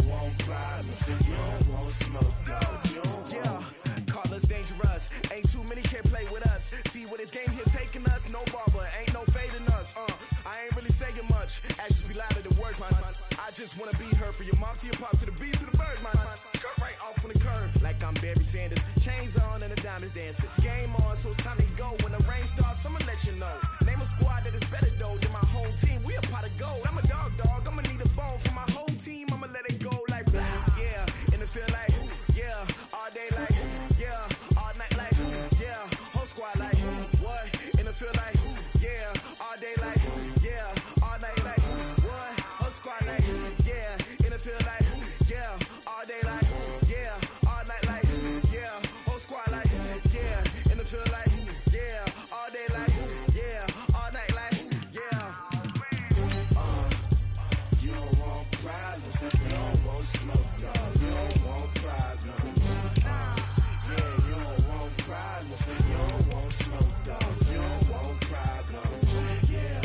don't want problems, you don't want smoke, dog. Yeah, call us dangerous. Ain't too many can play with us. See where this game here taking us. No barber, ain't no fading us. I ain't really saying much. Actions be louder than words, man. I just wanna be heard from your mom to your pop to the beat to the birds, man. Cut right off on the curb, like I'm Barry Sanders. Chains on and the diamonds dancing. Game on, so it's time to go. When the rain starts, I'ma let you know. Name a squad that is better though than my home team. We a pot of gold. I'm a dog. I'ma need a bone for my whole team. I'ma let it go like yeah. In the field like yeah. All day like yeah. All night like yeah. Whole squad like what? In the field like yeah. All day like yeah. All night like what? Whole squad like yeah. In the field like yeah. All day like yeah. All night like yeah. Whole squad like yeah. In the field like yeah. All day like yeah. All night like yeah. You don't want problems. You don't want smoke, no. You don't want problems. Yeah, you don't want problems. You don't want smoke, dog. You don't want problems. Yeah,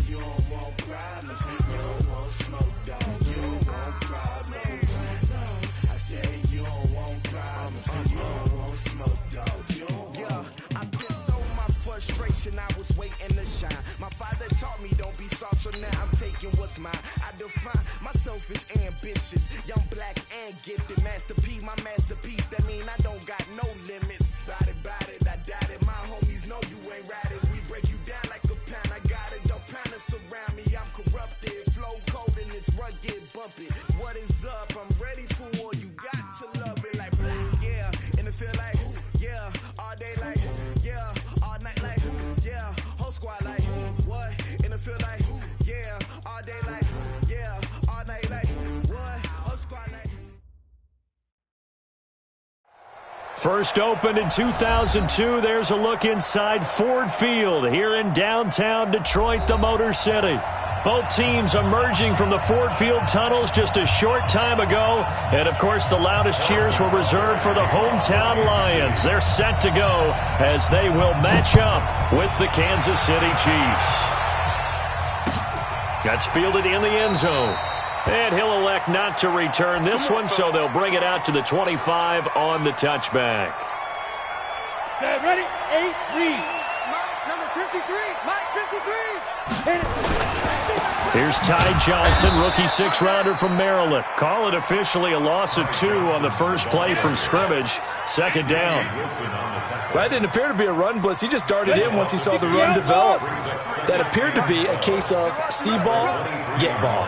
you don't want problems. You don't want smoke, dog. You don't want problems. No, I say you don't want problems. You don't want smoke, dog. You don't want. I've been so my frustration, I was waiting to shine. My father taught me don't be soft, so now I'm taking what's mine. I define myself as ambitious, young, black, and gifted. Master P, my masterpiece. That mean I don't got no limits. Bout it, I doubt it. My homies know you ain't ratted. We break you down like a pound. I got it, don't panic surround me. I'm corrupted, flow cold and it's rugged, bumpy. What is up? I'm ready for war. You got to love it like yeah. In the field like yeah. All day like yeah. All night like yeah. Whole squad like what? In the field like yeah. All day like yeah. All night like what? Whole squad like. First opened in 2002, there's a look inside Ford Field here in downtown Detroit, the Motor City. Both teams emerging from the Ford Field tunnels just a short time ago. And, of course, the loudest cheers were reserved for the hometown Lions. They're set to go as they will match up with the Kansas City Chiefs. That's fielded in the end zone. And he'll elect not to return this one, so they'll bring it out to the 25 on the touchback. Set, ready, 8, read. Mike, number 53, Mike 53. Hit it. Here's Ty Johnson, rookie six-rounder from Maryland. Call it officially a loss of 2 on the first play from scrimmage. Second down. Well, that didn't appear to be a run blitz. He just darted in once he saw the run develop. That appeared to be a case of see ball, get ball.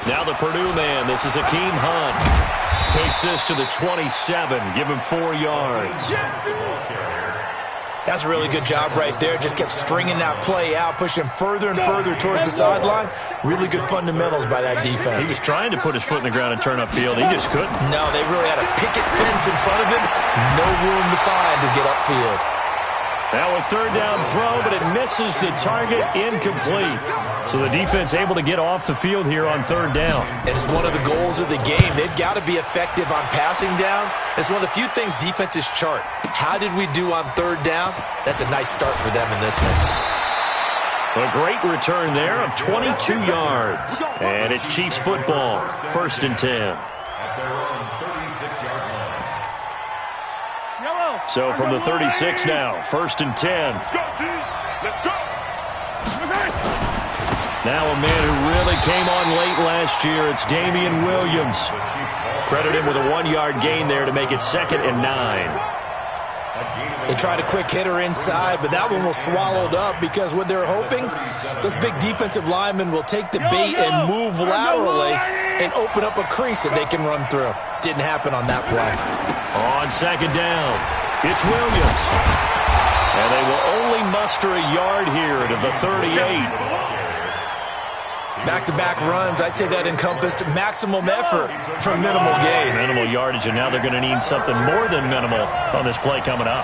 Now the Purdue man, this is Akeem Hunt. Takes this to the 27, give him 4 yards. That's a really good job right there. Just kept stringing that play out, pushing him further and further towards the sideline. Really good fundamentals by that defense. He was trying to put his foot in the ground and turn upfield. He just couldn't. No, they really had a picket fence in front of him. No room to find to get upfield. Now a third down throw, but it misses the target, incomplete. So the defense able to get off the field here on third down. And it's one of the goals of the game. They've got to be effective on passing downs. It's one of the few things defenses chart. How did we do on third down? That's a nice start for them in this one. A great return there of 22 yards. And it's Chiefs football, 1st and 10. So from the 36 now, 1st and 10. Now a man who really came on late last year, it's Damian Williams. Credit him with a 1-yard gain there to make it 2nd and 9. They tried a quick hitter inside, but that one was swallowed up because what they're hoping, those big defensive linemen will take the bait and move laterally and open up a crease that they can run through. Didn't happen on that play. On 2nd down, it's Williams. And they will only muster a yard here to the 38. Back-to-back runs, I'd say that encompassed maximum effort for minimal gain. Minimal yardage, and now they're going to need something more than minimal on this play coming up.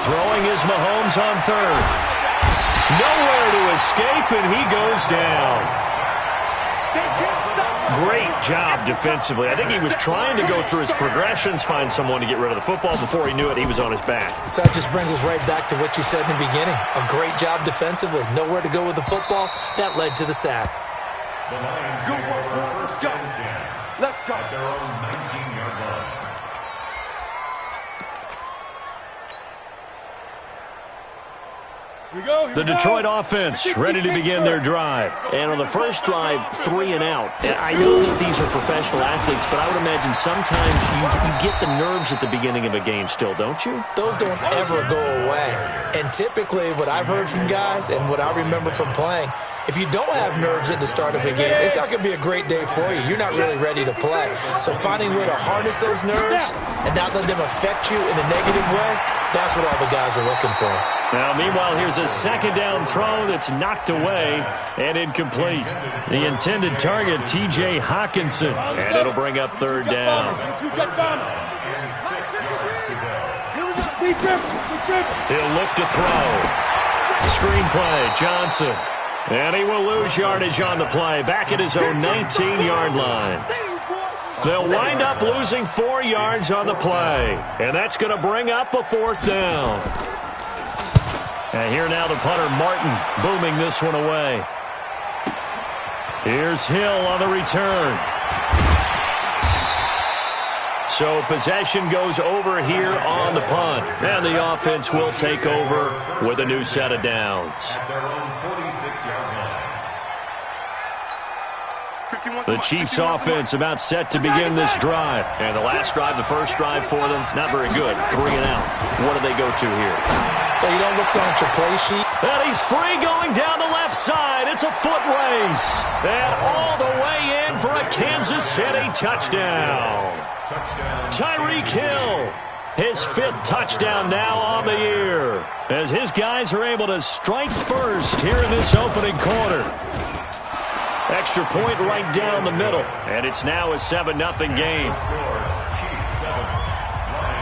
Throwing is Mahomes on third. Nowhere to escape, and he goes down. Great job defensively. I think he was trying to go through his progressions, find someone to get rid of the football. Before he knew it, he was on his back. So that just brings us right back to what you said in the beginning. A great job defensively. Nowhere to go with the football. That led to the sack. Good work, boys. Let's go. Let's go. At their own 19-yard line. The Detroit offense ready to begin their drive. And on the first drive, 3 and out. And I know that these are professional athletes, but I would imagine sometimes you get the nerves at the beginning of a game still, don't you? Those don't ever go away. And typically what I've heard from guys and what I remember from playing, if you don't have nerves at the start of a game, it's not going to be a great day for you. You're not really ready to play. So finding a way to harness those nerves and not let them affect you in a negative way, that's what all the guys are looking for. Now, meanwhile, here's a second down throw that's knocked away and incomplete. The intended target, T.J. Hawkinson, and it'll bring up third down. He'll look to throw. Screenplay, Johnson. And he will lose yardage on the play, back at his own 19-yard line. They'll wind up losing 4 yards on the play, and that's going to bring up a fourth down. And here now the punter, Martin, booming this one away. Here's Hill on the return. So possession goes over here on the punt, and the offense will take over with a new set of downs. At their own 46-yard line. The Chiefs offense about set to begin this drive. And the last drive, the first drive for them, not very good. 3 and out. What do they go to here? Well, you don't look down at your play sheet. And he's free going down the left side. It's a foot race. And all the way in for a Kansas City touchdown. Tyreek Hill, his 5th touchdown now on the year, as his guys are able to strike first here in this opening quarter. Extra point right down the middle, and it's now a 7-0 game.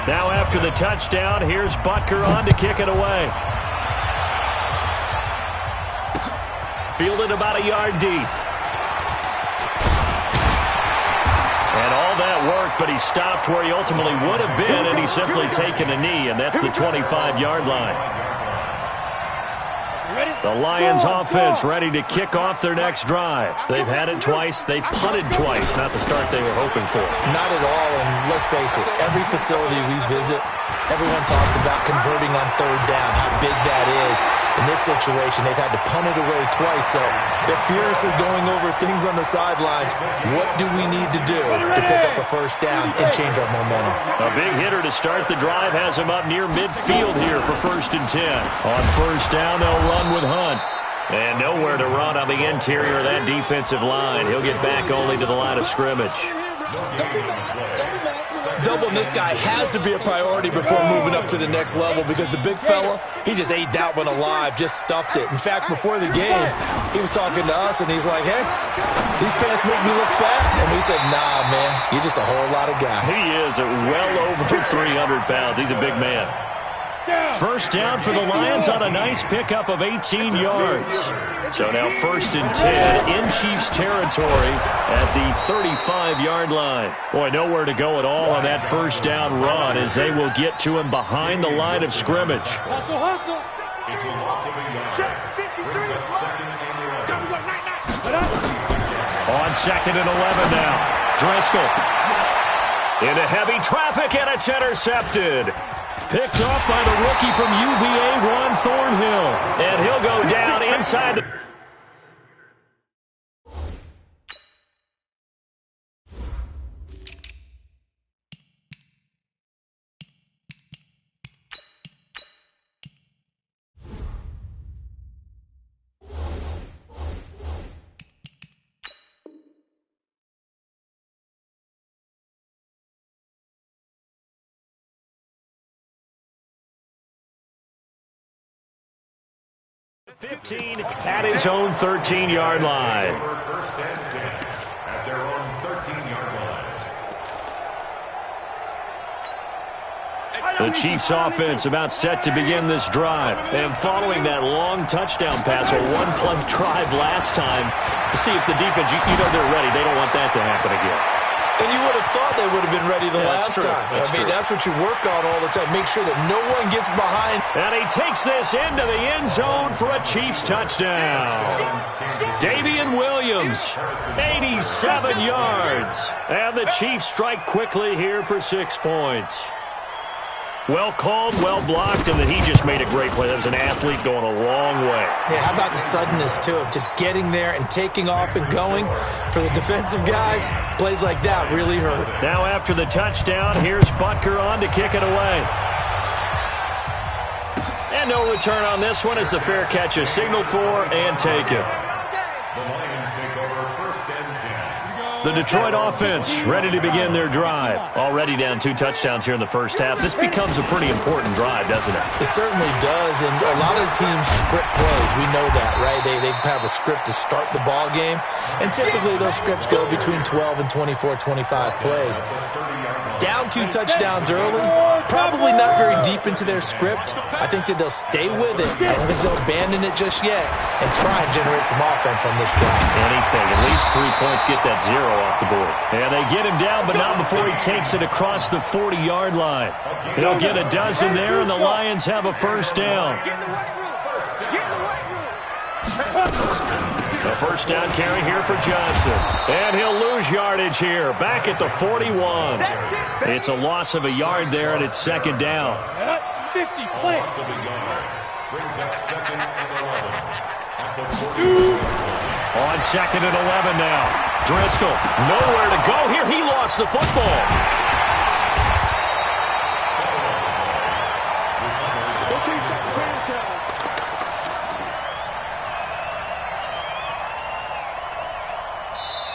Now after the touchdown, here's Butker on to kick it away. Fielded about a yard deep. And all that work, but he stopped where he ultimately would have been, and he's simply taken a knee, and that's the 25-yard line. The Lions offense ready to kick off their next drive. They've had it twice. They've punted twice. Not the start they were hoping for. Not at all, and let's face it, every facility we visit, everyone talks about converting on third down, how big that is. In this situation, they've had to punt it away twice, so they're furiously going over things on the sidelines. What do we need to do to pick up a first down and change our momentum? A big hitter to start the drive has him up near midfield here for 1st and 10. On first down, they'll run with Hunt. And nowhere to run on the interior of that defensive line. He'll get back only to the line of scrimmage. Doubling this guy has to be a priority before moving up to the next level, because the big fella, he just ate that one alive, just stuffed it. In fact, before the game, he was talking to us, and he's like, hey, these pants make me look fat. And we said, nah, man, you're just a whole lot of guy. He is at well over 300 pounds. He's a big man. First down for the Lions on a nice pickup of 18 yards. So now 1st and 10 in Chiefs territory at the 35-yard line. Boy, nowhere to go at all on that first down run, as they will get to him behind the line of scrimmage. Hustle, hustle. It's a loss of a yard. Check 53. Brings up 2nd and 11. On 2nd and 11 now. Driscoll into heavy traffic, and it's intercepted. Picked up by the rookie from UVA, Juan Thornhill. And he'll go down inside the... ...15 at his own 13-yard line. First and 10 at their own 13-yard line. The Chiefs offense about set to begin this drive. And following that long touchdown pass, a one-play drive last time, to see if the defense, you know they're ready. They don't want that to happen again. And you would have thought they would have been ready the last time. That's what you work on all the time. Make sure that no one gets behind. And he takes this into the end zone for a Chiefs touchdown. Damian Williams Mahomes. 87 yards. And the Chiefs strike quickly here for 6 points. Well called, well blocked, and then he just made a great play. That was an athlete going a long way. Yeah, how about the suddenness, too, of just getting there and taking off and going? For the defensive guys, plays like that really hurt. Now after the touchdown, here's Butker on to kick it away. And no return on this one as the fair catch is signaled for and taken. The Lions take over 1st and 10. The Detroit offense ready to begin their drive. Already down 2 touchdowns here in the first half. This becomes a pretty important drive, doesn't it? It certainly does, and a lot of the teams script plays. We know that, right? They have a script to start the ball game, and typically those scripts go between 12 and 24, 25 plays. Down 2 touchdowns early, probably not very deep into their script. I think that they'll stay with it. I don't think they'll abandon it just yet and try and generate some offense on this drive. Anything. At least 3 points, get that 0 off the board. And they get him down, but not before he takes it across the 40-yard line. He'll get a dozen there, and the Lions have a first down. Get in the right room. Get in the right room. A first down carry here for Johnson. And he'll lose yardage here. Back at the 41. It's a loss of a yard there, and it's second down. 50 play. Loss of a yard. Brings up 2nd and 11. At the 40. On 2nd and 11 now. Driscoll, nowhere to go here. He lost the football.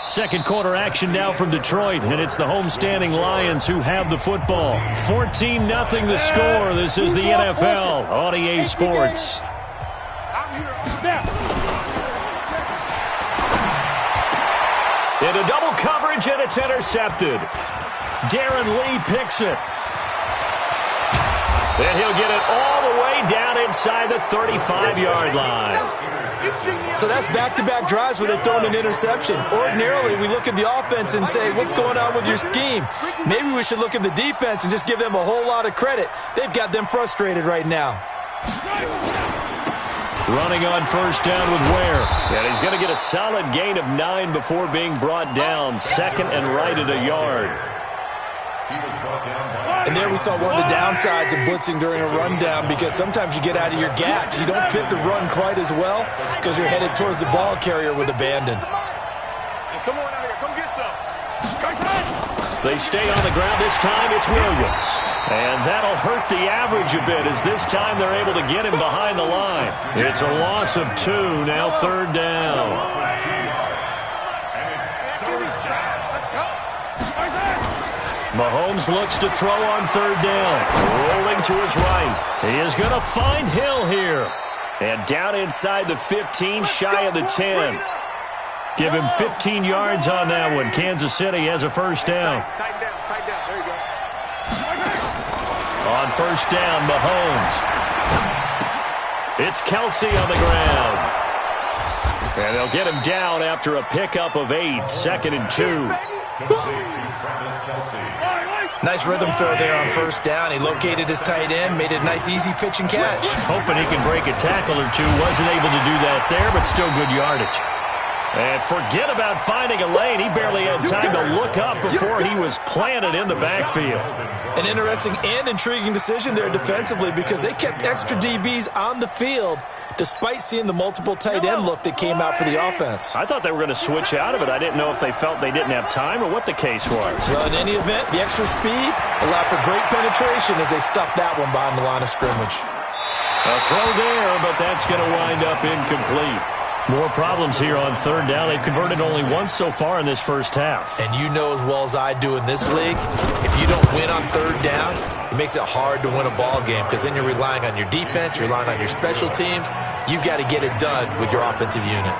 Second quarter action now from Detroit, and it's the homestanding Lions who have the football. 14-0 the score. This is the NFL on EA Sports. Into double coverage, and it's intercepted. Darren Lee picks it. And he'll get it all the way down inside the 35-yard line. So that's back-to-back drives where they've thrown an interception. Ordinarily, we look at the offense and say, what's going on with your scheme? Maybe we should look at the defense and just give them a whole lot of credit. They've got them frustrated right now. Running on first down with Ware. And he's going to get a solid gain of 9 before being brought down. 2nd and right at a yard. And there we saw one of the downsides of blitzing during a rundown, because sometimes you get out of your gaps. You don't fit the run quite as well because you're headed towards the ball carrier with abandon. Come on out here. Come get some. They stay on the ground. This time it's Williams. And that'll hurt the average a bit as this time they're able to get him behind the line. It's a loss of 2, now 3rd down. Mahomes looks to throw on 3rd down. Rolling to his right. He is going to find Hill here. And down inside the 15, shy of the 10. Give him 15 yards on that one. Kansas City has a first down. Tighten down. There you go. On first down, Mahomes. It's Kelsey on the ground. And they'll get him down after a pickup of 8. 2nd and 2. Nice rhythm throw there on first down. He located his tight end, made it a nice easy pitch and catch. Hoping he can break a tackle or two. Wasn't able to do that there, but still good yardage. And forget about finding a lane. He barely had time to look up before he was planted in the backfield. An interesting and intriguing decision there defensively, because they kept extra DBs on the field despite seeing the multiple tight end look that came out for the offense. I thought they were going to switch out of it. I didn't know if they felt they didn't have time or what the case was. Well, in any event, the extra speed allowed for great penetration as they stuffed that one behind the line of scrimmage. A throw there, but that's going to wind up incomplete. More problems here on 3rd down. They've converted only once so far in this first half. And you know as well as I do in this league, if you don't win on 3rd down, it makes it hard to win a ball game, because then you're relying on your defense, you're relying on your special teams. You've got to get it done with your offensive unit.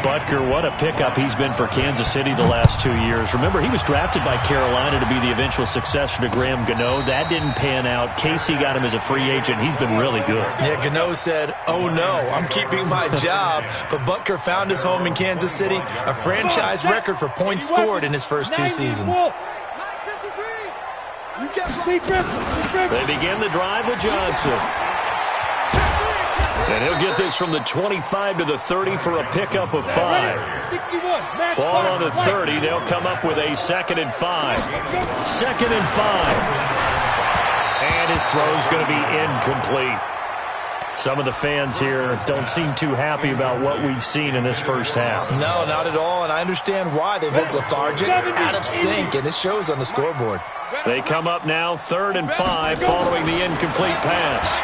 Butker, what a pickup he's been for Kansas City the last 2 years. Remember, he was drafted by Carolina to be the eventual successor to Graham Gano. That didn't pan out. Casey got him as a free agent. He's been really good. Yeah, Gano said, oh no, I'm keeping my job. But Butker found his home in Kansas City, a franchise record for points scored in his first 2 seasons. They begin the drive with Johnson. And he'll get this from the 25 to the 30 for a pickup of 5. 61. Match Ball on the clock. 30. They'll come up with a 2nd and 5. 2nd and 5. And his throw's going to be incomplete. Some of the fans here don't seem too happy about what we've seen in this first half. No, not at all, and I understand why. They've looked lethargic, out of sync, and it shows on the scoreboard. They come up now 3rd and 5 following the incomplete pass.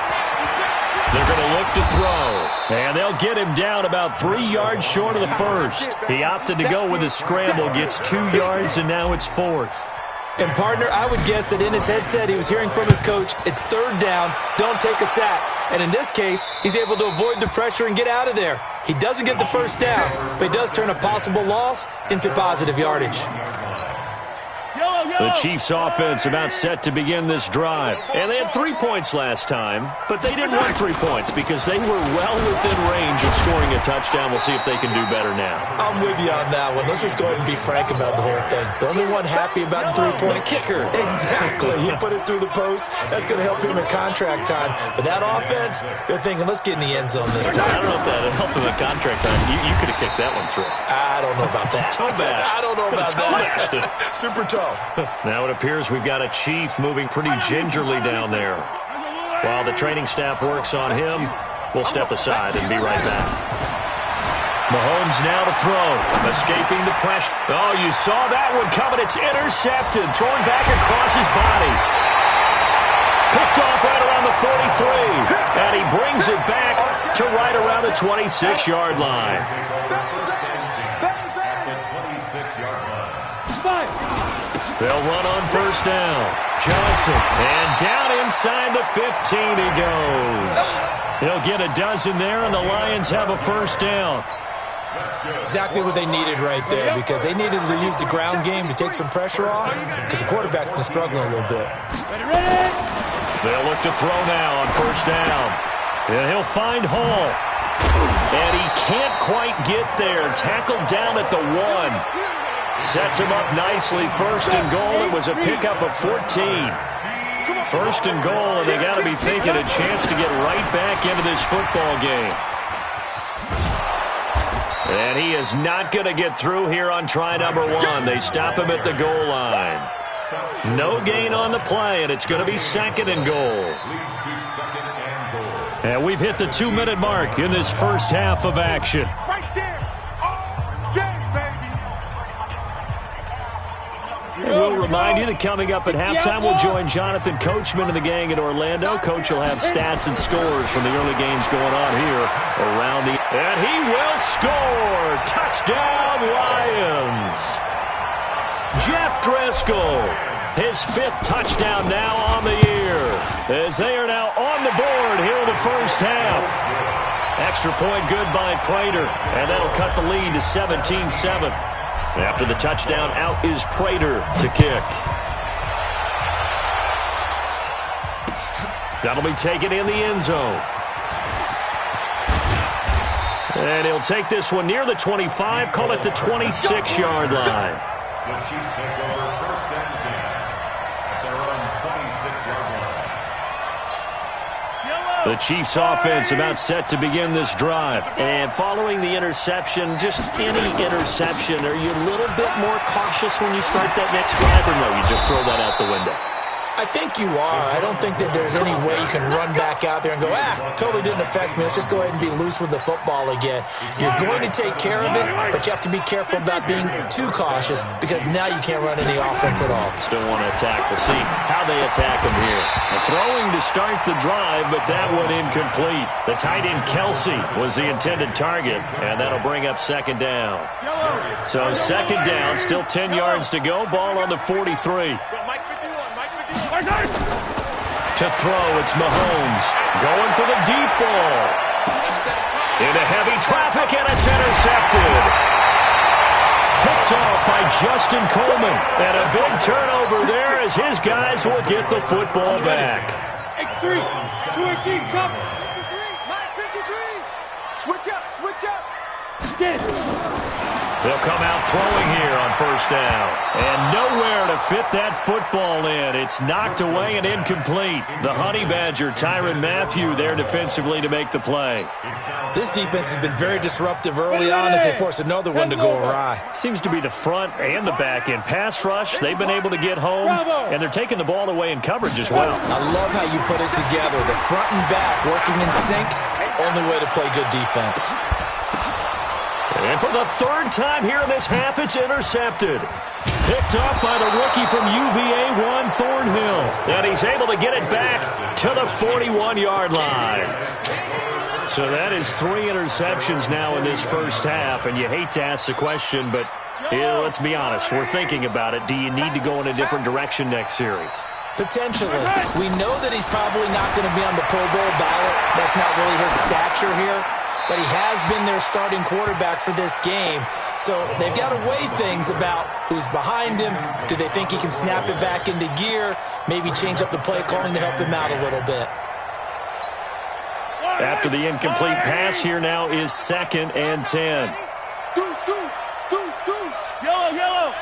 They're going to look to throw, and they'll get him down about 3 yards short of the first. He opted to go with a scramble, gets 2 yards, and now it's 4th. And, partner, I would guess that in his headset he was hearing from his coach, it's 3rd down, don't take a sack. And in this case, he's able to avoid the pressure and get out of there. He doesn't get the first down, but he does turn a possible loss into positive yardage. The Chiefs' offense about set to begin this drive. And they had 3 points last time, but they didn't want 3 points because they were well within range of scoring a touchdown. We'll see if they can do better now. I'm with you on that one. Let's just go ahead and be frank about the whole thing. The only one happy about the 3-point kicker. Exactly. He put it through the post. That's going to help him in contract time. But that offense, they're thinking, let's get in the end zone this time. I don't know if that would help him in contract time. You could have kicked that one through. I don't know about that. Toe bash. I don't know about that. Super tall. Now it appears we've got a Chief moving pretty gingerly down there. While the training staff works on him, we'll step aside and be right back. Mahomes now to throw, escaping the pressure. Oh, you saw that one coming. It's intercepted, thrown back across his body. Picked off right around the 43, and he brings it back to right around the 26-yard line. They'll run on 1st down. Johnson, and down inside the 15 he goes. He'll get a dozen there, and the Lions have a 1st down. Exactly what they needed right there, because they needed to use the ground game to take some pressure off, because the quarterback's been struggling a little bit. They'll look to throw now on 1st down. And he'll find Hall. And he can't quite get there. Tackled down at the 1. Sets him up nicely. 1st and goal. It was a pickup of 14. 1st and goal, and they got to be thinking a chance to get right back into this football game. And he is not going to get through here on try number 1. They stop him at the goal line. No gain on the play, and it's going to be 2nd and goal. And we've hit the 2-minute mark in this first half of action. And we'll remind you that coming up at halftime, we'll join Jonathan Coachman and the gang in Orlando. Coach will have stats and scores from the early games going on here around the... And he will score! Touchdown, Lions! Jeff Driscoll, his 5th touchdown now on the year, as they are now on the board here in the first half. Extra point good by Prater, and that'll cut the lead to 17-7. After the touchdown, out is Prater to kick. That'll be taken in the end zone. And he'll take this one near the 25, call it the 26-yard line. The Chiefs take over 1st and 10 at their own 26-yard line. The Chiefs offense about set to begin this drive. And following the interception, just any interception, are you a little bit more cautious when you start that next drive, or no, you just throw that out the window? I think you are. I don't think that there's any way you can run back out there and go, totally didn't affect me. Let's just go ahead and be loose with the football again. You're going to take care of it, but you have to be careful about being too cautious, because now you can't run any offense at all. Still want to attack. We'll see how they attack him here. Throwing to start the drive, but that one incomplete. The tight end Kelsey was the intended target, and that'll bring up 2nd down. So 2nd down, still 10 yards to go. Ball on the 43. To throw, it's Mahomes. Going for the deep ball. Into heavy traffic, and it's intercepted. Picked off by Justin Coleman. And a big turnover there as his guys will get the football back. X3, 218, chop. 53, Mike 53. Switch up, switch up. Get. They'll come out throwing here on first down. And nowhere to fit that football in. It's knocked away and incomplete. The Honey Badger, Tyrann Mathieu, there defensively to make the play. This defense has been very disruptive early on as they force another one to go awry. Seems to be the front and the back end. Pass rush, they've been able to get home, and they're taking the ball away in coverage as well. I love how you put it together. The front and back working in sync, only way to play good defense. And for the third time here in this half, it's intercepted. Picked up by the rookie from UVA, Juan Thornhill. And he's able to get it back to the 41-yard line. So that is 3 interceptions now in this first half. And you hate to ask the question, but let's be honest. We're thinking about it. Do you need to go in a different direction next series? Potentially. We know that he's probably not going to be on the Pro Bowl ballot. That's not really his stature here. But he has been their starting quarterback for this game. So they've got to weigh things about who's behind him. Do they think he can snap it back into gear? Maybe change up the play calling to help him out a little bit. After the incomplete pass, here now is 2nd and 10. Yellow.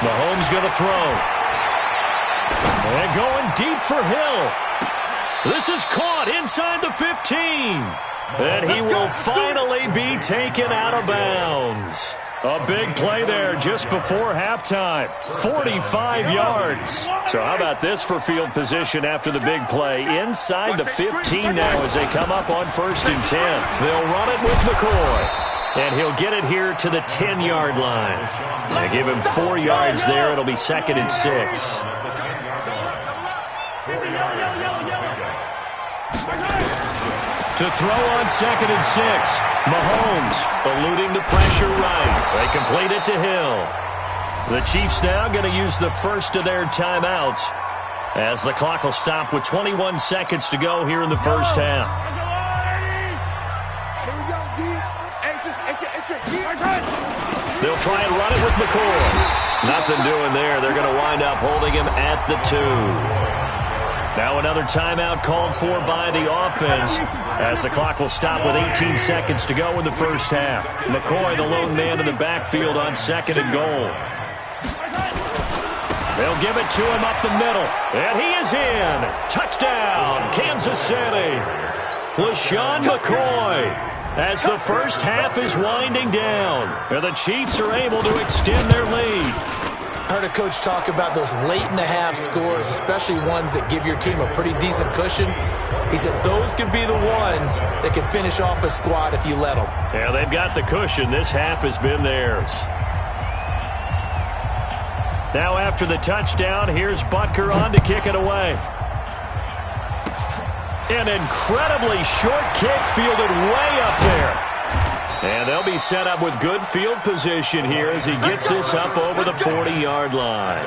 Mahomes going to throw. And going deep for Hill. This is caught inside the 15. And he will finally be taken out of bounds. A big play there just before halftime. 45 yards. So how about this for field position after the big play? Inside the 15 now as they come up on 1st and 10. They'll run it with McCoy. And he'll get it here to the 10-yard line. They give him 4 yards there. It'll be 2nd and 6. To throw on 2nd and 6. Mahomes eluding the pressure right. They complete it to Hill. The Chiefs now going to use the first of their timeouts as the clock will stop with 21 seconds to go here in the first half. They'll try and run it with McCoy. Nothing doing there. They're going to wind up holding him at the 2. Now another timeout called for by the offense as the clock will stop with 18 seconds to go in the first half. McCoy, the lone man in the backfield on 2nd and goal. They'll give it to him up the middle. And he is in. Touchdown, Kansas City. LaShawn McCoy as the first half is winding down. And the Chiefs are able to extend their lead. I heard a coach talk about those late-in-the-half scores, especially ones that give your team a pretty decent cushion. He said those could be the ones that can finish off a squad if you let them. Yeah, they've got the cushion. This half has been theirs. Now after the touchdown, here's Butker on to kick it away. An incredibly short kick fielded way up there. And they'll be set up with good field position here as he gets this up over the 40-yard line.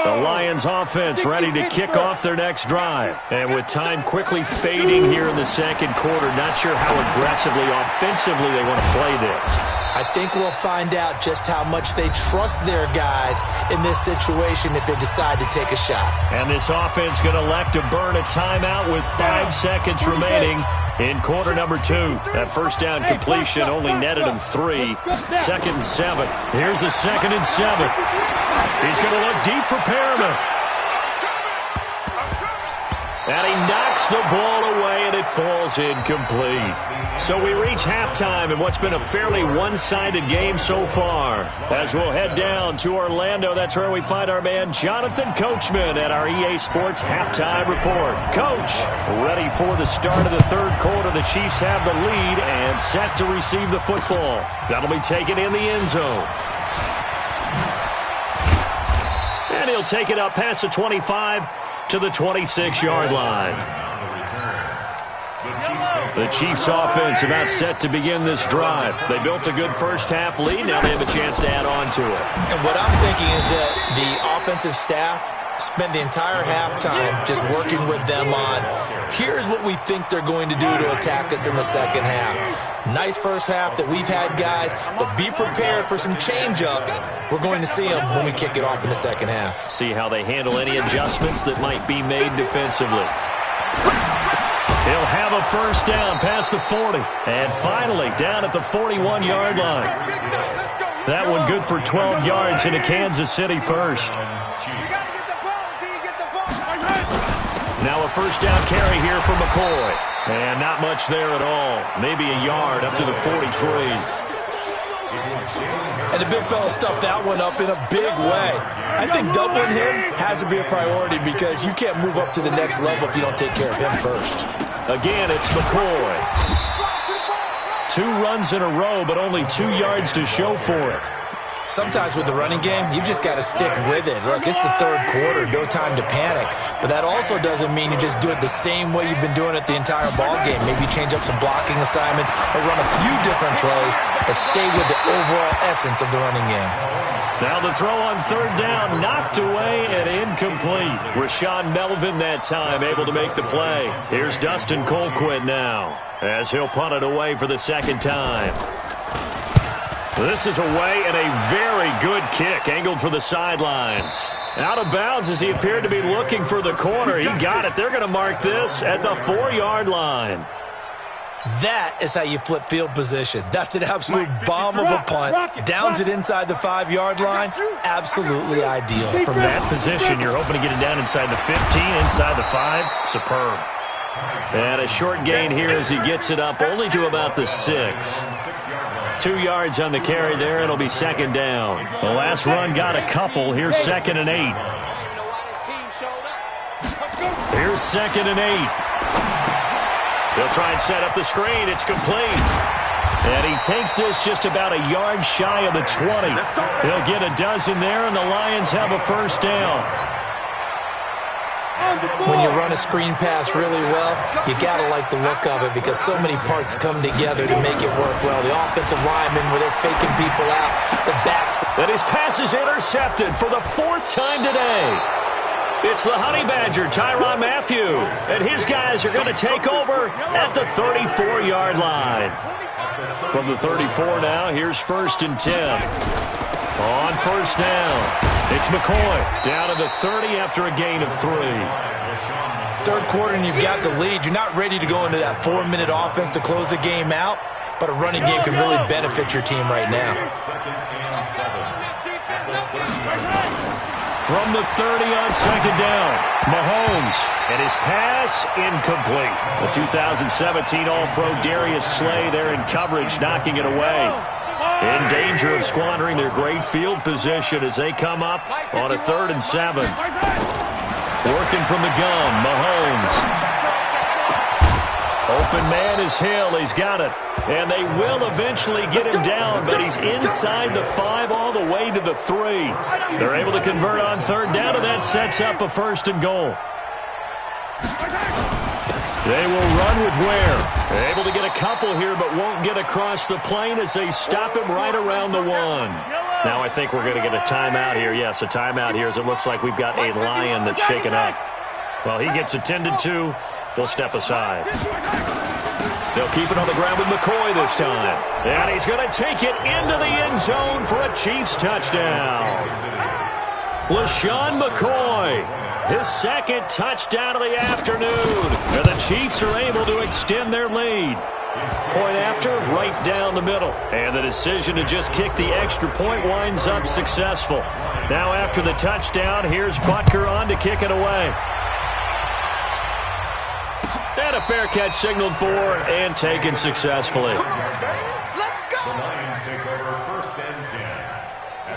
The Lions offense ready to kick off their next drive. And with time quickly fading here in the second quarter, not sure how aggressively, offensively they want to play this. I think we'll find out just how much they trust their guys in this situation if they decide to take a shot. And this offense going to elect to burn a timeout with 5 seconds remaining in quarter number 2. That first down completion only netted him 3. 2nd and 7. Here's the 2nd and 7. He's going to look deep for Perriman. And he knocks the ball away, and it falls incomplete. So we reach halftime in what's been a fairly one-sided game so far. As we'll head down to Orlando, that's where we find our man Jonathan Coachman at our EA Sports Halftime Report. Coach, ready for the start of the third quarter. The Chiefs have the lead and set to receive the football. That'll be taken in the end zone. And he'll take it up past the 25 to the 26-yard line. The Chiefs offense about set to begin this drive. They built a good first half lead. Now they have a chance to add on to it. And what I'm thinking is that the offensive staff spent the entire halftime just working with them on, here's what we think they're going to do to attack us in the second half. Nice first half that we've had, guys, but be prepared for some change-ups. We're going to see them when we kick it off in the second half. See how they handle any adjustments that might be made defensively. He'll have a first down past the 40. And finally, down at the 41-yard line. That one good for 12 yards into Kansas City first. Now a first down carry here for McCoy. And not much there at all. Maybe a yard up to the 43. And the big fella stuffed that one up in a big way. I think doubling him has to be a priority because you can't move up to the next level if you don't take care of him first. Again, it's McCoy. 2 runs in a row, but only 2 yards to show for it. Sometimes with the running game, you've just got to stick with it. Look, it's the third quarter, no time to panic. But that also doesn't mean you just do it the same way you've been doing it the entire ball game. Maybe change up some blocking assignments or run a few different plays, but stay with the overall essence of the running game. Now the throw on third down, knocked away and incomplete. Rashaan Melvin that time able to make the play. Here's Dustin Colquitt now as he'll punt it away for the second time. This is away and a very good kick, angled for the sidelines. Out of bounds as he appeared to be looking for the corner. He got it. They're going to mark this at the 4-yard line. That is how you flip field position. That's an absolute bomb of a punt. Downs it inside the 5-yard line. Absolutely ideal. From that position, you're hoping to get it down inside the 15, inside the 5. Superb. And a short gain here as he gets it up only to about the 6. 2 yards on the carry there. It'll be second down. The last run got a couple. Here's 2nd and 8. Here's 2nd and 8. He'll try and set up the screen. It's complete. And he takes this just about a yard shy of the 20. He'll get a dozen there, and the Lions have a first down. When you run a screen pass really well, you got to like the look of it because so many parts come together to make it work well. The offensive linemen, where they're faking people out, the backs. And his pass is intercepted for the 4th time today. It's the Honey Badger, Tyrann Mathieu, and his guys are going to take over at the 34-yard line. From the 34 now, here's 1st and 10. On first down, it's McCoy down to the 30 after a gain of 3. Third quarter and you've got the lead. You're not ready to go into that 4-minute offense to close the game out, but a running game can really benefit your team right now. From the 30 on second down, Mahomes, and his pass incomplete. The 2017 All-Pro Darius Slay there in coverage, knocking it away. In danger of squandering their great field position as they come up on a 3rd and 7. Working from the gun, Mahomes. Open man is Hill. He's got it. And they will eventually get him down, but he's inside the 5 all the way to the 3. They're able to convert on third down, and that sets up a 1st and goal. They will run with Ware. Able to get a couple here, but won't get across the plane as they stop him right around the 1. Now I think we're going to get a timeout here. Yes, a timeout here as it looks like we've got a Lion that's shaken up. Well, he gets attended to. We'll step aside. They'll keep it on the ground with McCoy this time. And he's going to take it into the end zone for a Chiefs touchdown. LaShawn McCoy, his 2nd touchdown of the afternoon. And the Chiefs are able to extend their lead. Point after, right down the middle. And the decision to just kick the extra point winds up successful. Now after the touchdown, here's Butker on to kick it away. And a fair catch signaled for and taken successfully.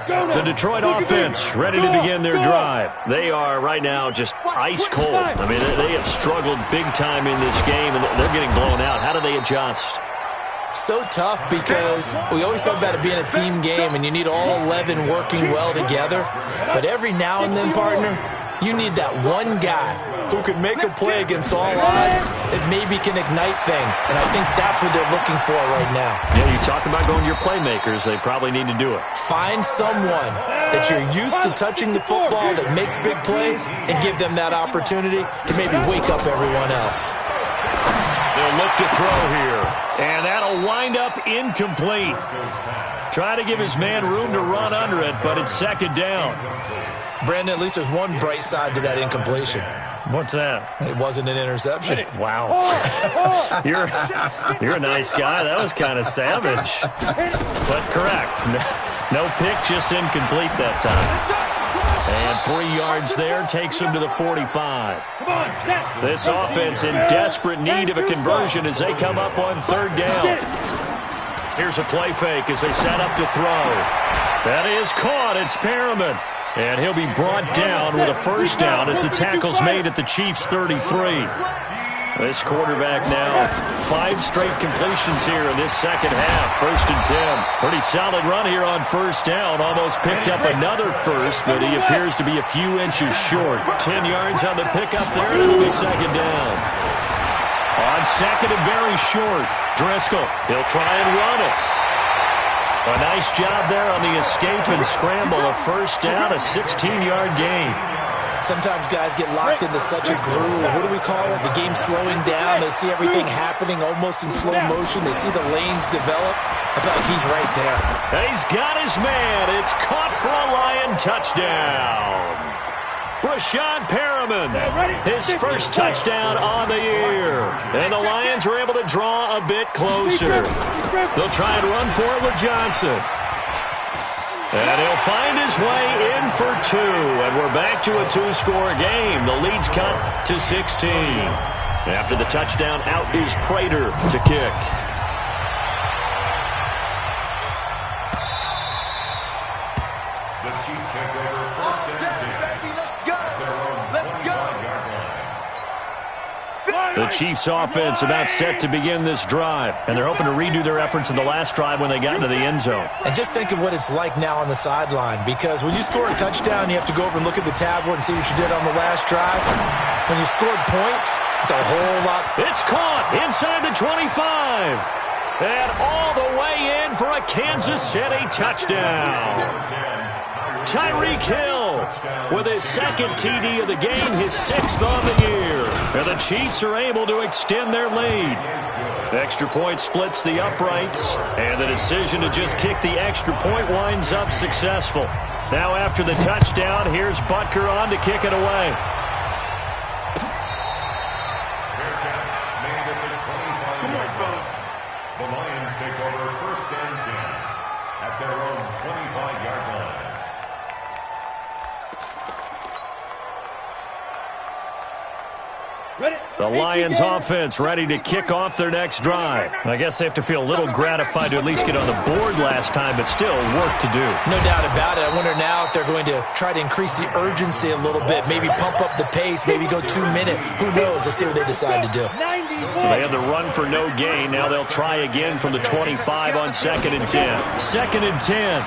The Detroit offense ready to begin their drive. They are right now just ice cold. I mean, they have struggled big time in this game, and they're getting blown out. How do they adjust? So tough because we always talk about it being a team game, and you need all 11 working well together. But every now and then, partner, you need that one guy who can make a play against all odds that maybe can ignite things. And I think that's what they're looking for right now. Yeah, you talk about going to your playmakers. They probably need to do it. Find someone that you're used to touching the football that makes big plays and give them that opportunity to maybe wake up everyone else. They'll look to throw here. And that'll wind up incomplete. Try to give his man room to run under it, but it's 2nd down. Brandon, at least there's one bright side to that incompletion. What's that? It wasn't an interception. Wow. You're a nice guy. That was kind of savage. But correct. No pick, just incomplete that time. And 3 yards there takes him to the 45. This offense in desperate need of a conversion as they come up on third down. Here's a play fake as they set up to throw. That is caught. It's Perriman. And he'll be brought down with a first down as the tackle's made at the Chiefs' 33. This quarterback now 5 straight completions here in this second half. 1st and 10. Pretty solid run here on first down. Almost picked up another first, but he appears to be a few inches short. 10 yards on the pickup there, and it'll be second down. On second and very short, Driscoll. He'll try and run it. A nice job there on the escape and scramble. A first down, a 16-yard gain. Sometimes guys get locked into such a groove. What do we call it? The game's slowing down. They see everything happening almost in slow motion. They see the lanes develop. I feel like he's right there. And he's got his man. It's caught for a Lion touchdown. Brashad Perriman, his first touchdown on the year. And the Lions are able to draw a bit closer. They'll try and run for it with Johnson. And he'll find his way in for 2. And we're back to a 2-score game. The lead's cut to 16. After the touchdown, out is Prater to kick. The Chiefs take over 1st and 10. At their own 25-yard line. The Chiefs offense about set to begin this drive, and they're hoping to redo their efforts in the last drive when they got into the end zone. And just think of what it's like now on the sideline, because when you score a touchdown, you have to go over and look at the tablet and see what you did on the last drive. When you scored points, it's a whole lot. It's caught inside the 25. And all the way in for a Kansas City touchdown. Tyreek Hill with his second TD of the game, his 6th on the year. And the Chiefs are able to extend their lead. Extra point splits the uprights, and the decision to just kick the extra point winds up successful. Now after the touchdown, here's Butker on to kick it away. The Lions take over 1st and 10 at their own 25-yard line. The Lions offense ready to kick off their next drive. I guess they have to feel a little gratified to at least get on the board last time, but still work to do. No doubt about it. I wonder now if they're going to try to increase the urgency a little bit, maybe pump up the pace, maybe go 2-minute. Who knows? Let's see what they decide to do. They had the run for no gain. Now they'll try again from the 25 on 2nd and 10. 2nd and 10.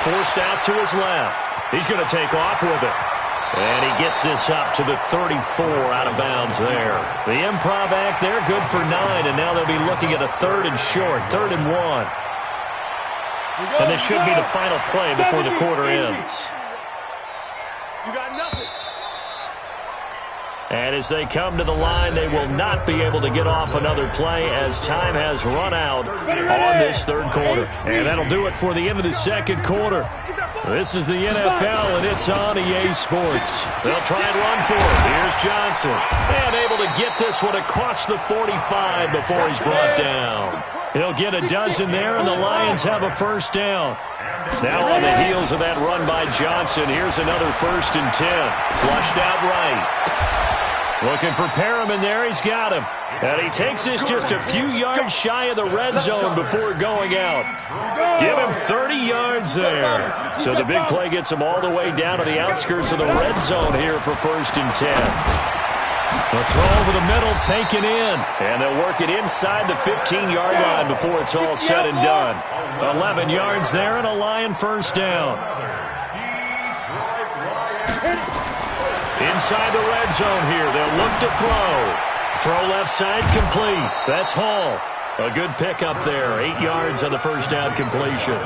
Forced out to his left. He's going to take off with it. And he gets this up to the 34 out of bounds there. The improv act there, good for 9, and now they'll be looking at a 3rd and short, 3rd and 1. And this should be the final play before the quarter ends. You got nothing. And as they come to the line, they will not be able to get off another play as time has run out on this 3rd quarter. And that'll do it for the end of the 2nd quarter. This is the NFL, and it's on EA Sports. They'll try and run for it. Here's Johnson. And able to get this one across the 45 before he's brought down. He'll get a dozen there, and the Lions have a first down. Now on the heels of that run by Johnson, here's another 1st and 10. Flushed out right. Looking for Perriman there. He's got him. And he takes this just a few yards shy of the red zone before going out. Give him 30 yards there. So the big play gets him all the way down to the outskirts of the red zone here for 1st and 10. The throw over the middle taken in. And they'll work it inside the 15-yard line before it's all said and done. 11 yards there and a Lion first down. Inside the red zone here. They'll look to throw. Throw left side complete. That's Hall. A good pickup there. 8 yards on the first down completion.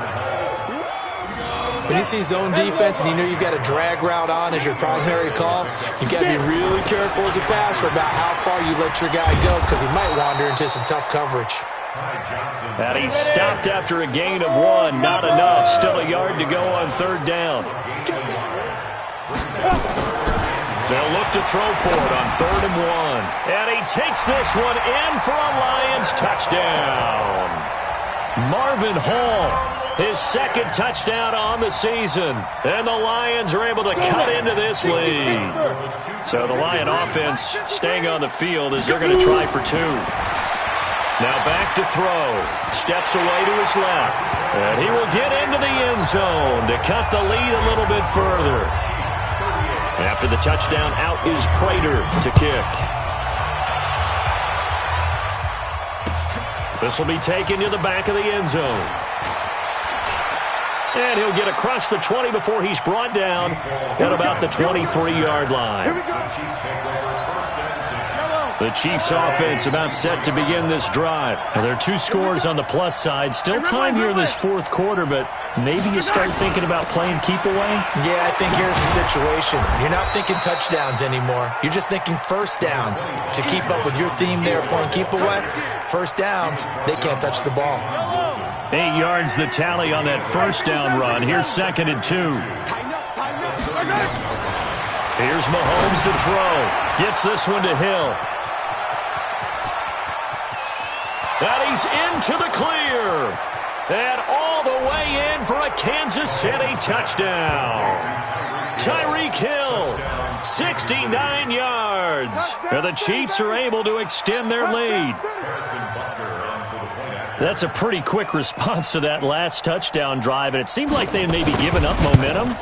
When you see zone defense and you know you've got a drag route on as your primary call, you've got to be really careful as a passer about how far you let your guy go because he might wander into some tough coverage. And he stopped after a gain of 1. Not enough. Still a yard to go on 3rd down. They'll look to throw for it on 3rd and 1. And he takes this one in for a Lions touchdown. Marvin Hall, his 2nd touchdown on the season. And the Lions are able to cut into this lead. So the Lion offense staying on the field as they're going to try for 2. Now back to throw. Steps away to his left. And he will get into the end zone to cut the lead a little bit further. After the touchdown, out is Prater to kick. This will be taken to the back of the end zone. And he'll get across the 20 before he's brought down at about the 23-yard line. The Chiefs offense about set to begin this drive. Now, there are 2 scores on the plus side. Still time here in this 4th quarter, but maybe you start thinking about playing keep away? Yeah, I think here's the situation. You're not thinking touchdowns anymore. You're just thinking first downs. To keep up with your theme there, playing keep away, first downs, they can't touch the ball. 8 yards the tally on that first down run. Here's 2nd and 2. Here's Mahomes to throw. Gets this one to Hill. And he's into the clear. And all the way in for a Kansas City touchdown. Tyreek Hill, 69 yards. And the Chiefs are able to extend their lead. That's a pretty quick response to that last touchdown drive, and it seemed like they had maybe given up momentum.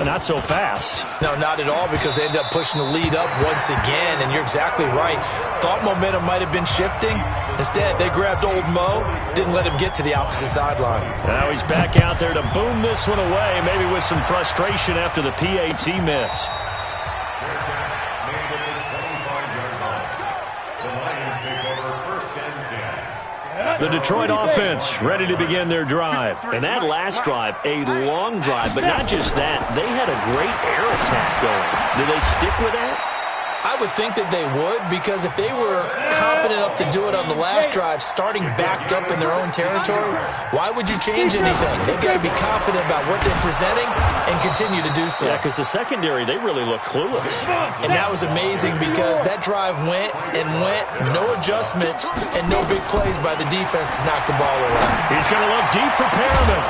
Not so fast. No, not at all, because they ended up pushing the lead up once again, and you're exactly right. Thought momentum might have been shifting. Instead, they grabbed old Mo, didn't let him get to the opposite sideline. Now he's back out there to boom this one away, maybe with some frustration after the PAT miss. The Detroit offense ready to begin their drive. And that last drive, a long drive, but not just that. They had a great air attack going. Do they stick with that? I would think that they would, because if they were confident enough to do it on the last drive, starting backed up in their own territory, why would you change anything? They've got to be confident about what they're presenting and continue to do so. Yeah, because the secondary, they really look clueless. And that was amazing, because that drive went and went, no adjustments and no big plays by the defense to knock the ball away. He's going to look deep for Perriman.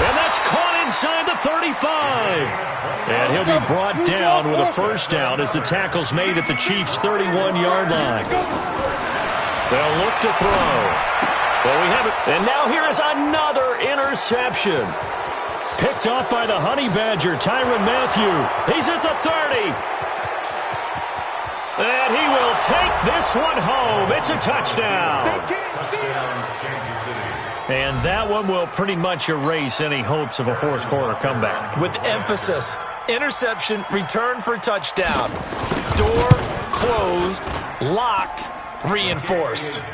And that's caught inside the 35. And he'll be brought down with a first down as the tackle's made at the Chiefs' 31-yard line. They'll look to throw. Well, we have it. And now here is another interception. Picked off by the Honey Badger, Tyrann Mathieu. He's at the 30. And he will take this one home. It's a touchdown. And that one will pretty much erase any hopes of a fourth quarter comeback. With emphasis, interception, return for touchdown. Door closed, locked, reinforced.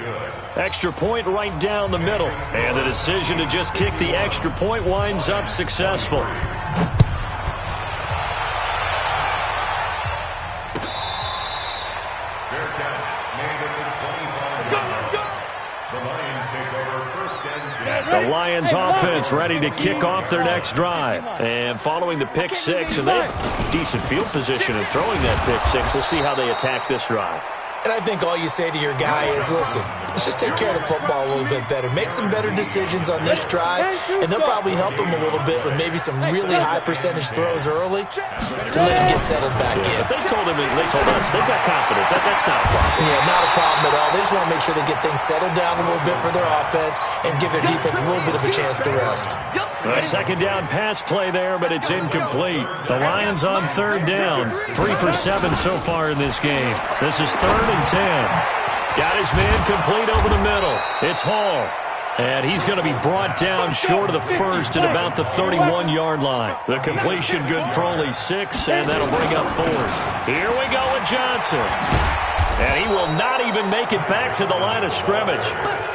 Extra point right down the middle. And the decision to just kick the extra point winds up successful. The Lions offense ready to kick off their next drive. And following the pick six, and they have decent field position in throwing that pick six. We'll see how they attack this drive. And I think all you say to your guy is, listen, let's just take care of the football a little bit better. Make some better decisions on this drive, and they'll probably help him a little bit with maybe some really high percentage throws early to let him get settled back in. But they told us, they've got confidence. That's not a problem. Yeah, not a problem at all. They just want to make sure they get things settled down a little bit for their offense and give their defense a little bit of a chance to rest. A second down pass play there, but it's incomplete. The Lions on third down. 3 for 7 so far in this game. This is 3rd and 10. Got his man complete over the middle. It's Hall. And he's going to be brought down short of the first at about the 31-yard line. The completion good for only 6, and that'll bring up 4th. Here we go with Johnson. And he will not even make it back to the line of scrimmage.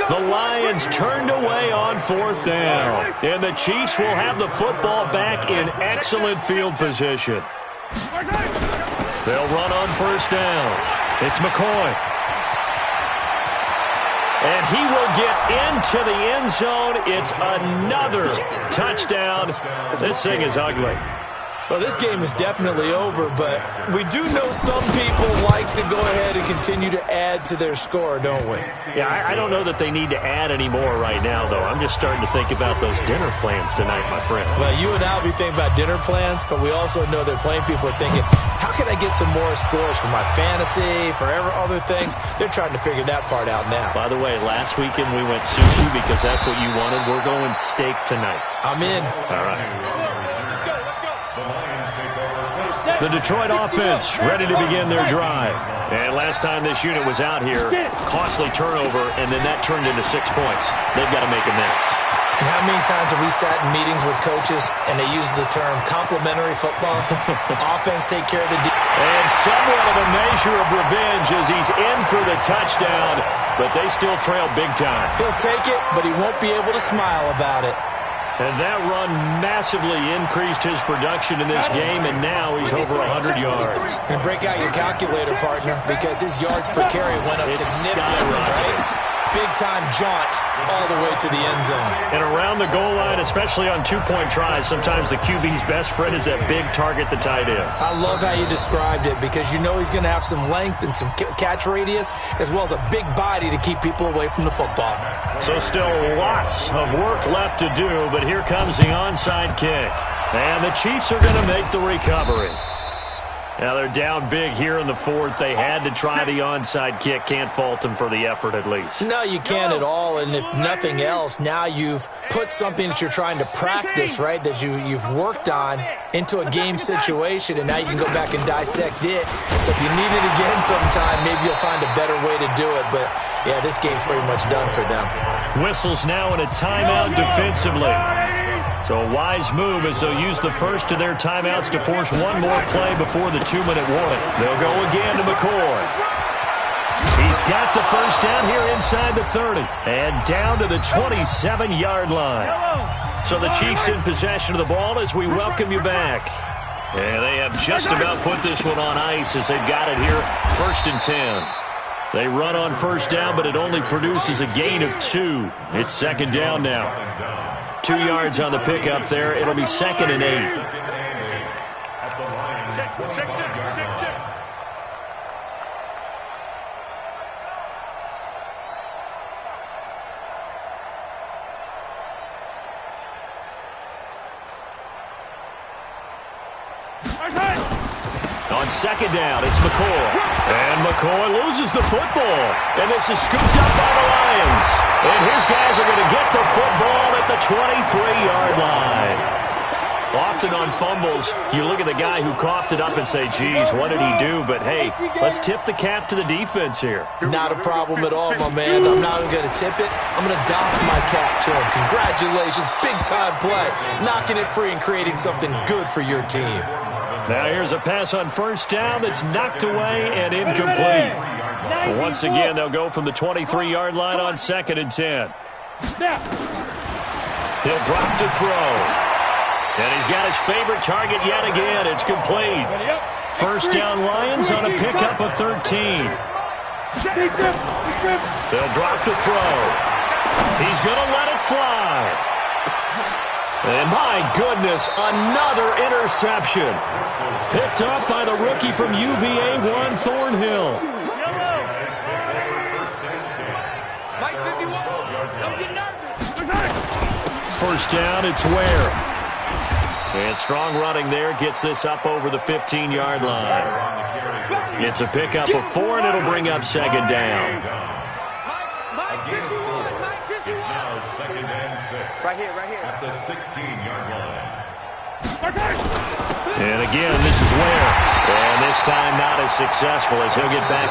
The Lions turned away on 4th down. And the Chiefs will have the football back in excellent field position. They'll run on first down. It's McCoy. And he will get into the end zone. It's another touchdown. This thing is ugly. Well, this game is definitely over, but we do know some people like to go ahead and continue to add to their score, don't we? Yeah, I don't know that they need to add any more right now, though. I'm just starting to think about those dinner plans tonight, my friend. Well, you and I will be thinking about dinner plans, but we also know they're playing people are thinking, how can I get some more scores for my fantasy, for other things? They're trying to figure that part out now. By the way, last weekend we went sushi because that's what you wanted. We're going steak tonight. I'm in. All right. The Detroit offense ready to begin their drive. And last time this unit was out here, costly turnover, and then that turned into 6 points. They've got to make amends. And how many times have we sat in meetings with coaches and they use the term complementary football? Offense take care of the defense. And somewhat of a measure of revenge as he's in for the touchdown, but they still trail big time. He'll take it, but he won't be able to smile about it. And that run massively increased his production in this game, and now he's over 100 yards. And break out your calculator, partner, because his yards per carry went up significantly, right? Big-time jaunt all the way to the end zone. And around the goal line, especially on two-point tries, sometimes the QB's best friend is that big target, the tight end. I love how you described it because you know he's going to have some length and some catch radius as well as a big body to keep people away from the football. So still lots of work left to do, but here comes the onside kick. And the Chiefs are going to make the recovery. Now they're down big here in the fourth. They had to try the onside kick. Can't fault them for the effort at least. No, you can't at all. And if nothing else, now you've put something that you're trying to practice, right, that you've worked on into a game situation, and now you can go back and dissect it. So if you need it again sometime, maybe you'll find a better way to do it. But, yeah, this game's pretty much done for them. Whistles now in a timeout defensively. So a wise move as they'll use the first of their timeouts to force one more play before the 2-minute warning. They'll go again to McCoy. He's got the first down here inside the 30 and down to the 27-yard line. So the Chiefs in possession of the ball as we welcome you back. And they have just about put this one on ice as they've got it here, 1st and 10. They run on first down, but it only produces a gain of 2. It's 2nd down now. 2 yards on the pickup there. It'll be 2nd and 8. On 2nd down, it's McCoy. And McCoy loses the football. And this is scooped up by the Lions. And his guys are going to get the football at the 23-yard line. Often on fumbles, you look at the guy who coughed it up and say, geez, what did he do? But, hey, let's tip the cap to the defense here. Not a problem at all, my man. I'm not even going to tip it. I'm going to doff my cap to him. Congratulations. Big-time play. Knocking it free and creating something good for your team. Now here's a pass on first down that's knocked away and incomplete. But once again, they'll go from the 23-yard line on 2nd and 10. He'll drop to throw. And he's got his favorite target yet again. It's complete. First down Lions on a pickup of 13. They'll drop to throw. He's going to let it fly. And my goodness, another interception. Picked up by the rookie from UVA, Juan Thornhill. Mike 51, don't get nervous. First down, it's Ware. And strong running there gets this up over the 15-yard line. It's a pickup of 4, and it'll bring up 2nd down. Mike 51, Mike 51. It's now 2nd and 6. Right here. At the 16-yard line. And again, this is Ware. And this time not as successful as he'll get back